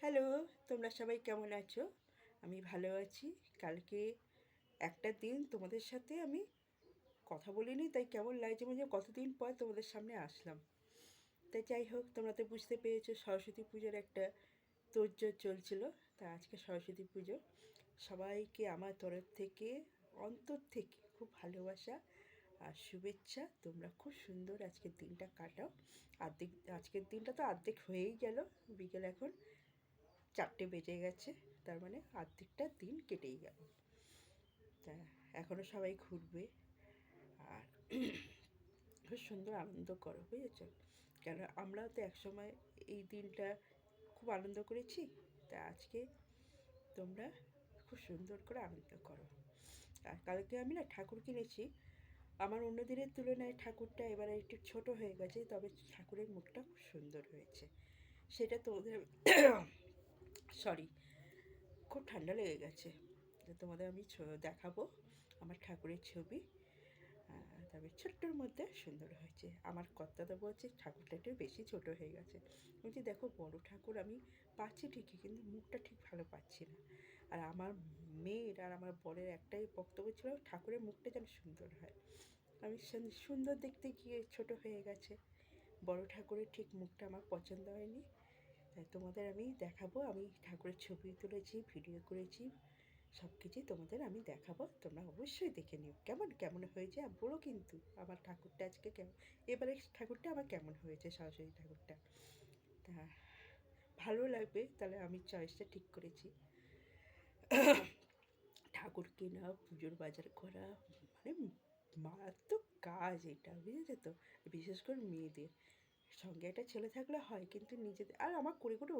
Hello, তোমরা সবাই কেমন আছো? আমি ভালো আছি। কালকে একটা দিন তোমাদের সাথে আমি কথা বলিনি, তাই কেমন লাগছে মানে কতদিন পর তোমাদের সামনে আসলাম। তাই যাই হোক, তোমরা তো বুঝতে পেরেছো সরস্বতী পুজোর একটা তোড়জোড় চলছিল। তা আজকে সরস্বতী পুজো। সবাইকে আমার তরফ থেকে, অন্তর থেকে খুব ভালোবাসা আর শুভেচ্ছা। তোমরা খুব সুন্দর আজকের দিনটা কাটাও। আজকের দিনটা তো অর্ধেক হয়েই গেল। বিকেল এখন 4টে বেজে গেছে, তার মানে অর্ধেকটা দিন কেটেই গেল। তা এখনও সবাই ঘুরবে আর খুব সুন্দর আনন্দ করো, বুঝেছ? কেন আমরাও তো একসময় এই দিনটা খুব আনন্দ করেছি। তা আজকে তোমরা খুব সুন্দর করে আনন্দ করো। আর কালকে আমি না ঠাকুর কিনেছি। আমার অন্য দিনের তুলনায় ঠাকুরটা এবারে একটু ছোট হয়ে গেছে, তবে ঠাকুরের মুখটা খুব সুন্দর হয়েছে। সেটা তো ওদের সরি, খুব ঠান্ডা লেগে গেছে। তো তোমাদের আমি দেখাবো আমার ঠাকুরের ছবি। তবে ছোট্টর মধ্যে সুন্দর হয়েছে। আমার কর্তাদা বলছে ঠাকুরটা একটু বেশি ছোট হয়ে গেছে। বলছি দেখো, বড় ঠাকুর আমি পাচ্ছি ঠিকই, কিন্তু মুখটা ঠিক ভালো পাচ্ছি না। আর আমার মেয়ের আর আমার বরের একটাই বক্তব্য ছিল ঠাকুরের মুখটা যেন সুন্দর হয়। আমি সুন্দর দেখতে গিয়ে ছোট হয়ে গেছে। বড় ঠাকুরের ঠিক মুখটা আমার পছন্দ হয়নি। তাই তোমাদের আমি দেখাবো। আমি ঠাকুরের ছবি তুলেছি, ভিডিও করেছি, সব কিছুই তোমাদের আমি দেখাবো। তোমরা অবশ্যই দেখে নিও কেমন কেমন হয়েছে। আর বলো কিন্তু আমার ঠাকুরটা আজকে কেমন, এবারে ঠাকুরটা আমার কেমন হয়েছে, সরস্বতী ঠাকুরটা। তা ভালো লাগবে, তাহলে আমি চয়েসটা ঠিক করেছি। ঠাকুর কেনা, পুজোর বাজার করা, মানে মারাত্মক কাজ এটা, বুঝেছো তো? বিশেষ করে মেয়েদের। সঙ্গে একটা ছেলে থাকলে হয়, কিন্তু নিজেদের আর আমার করে করে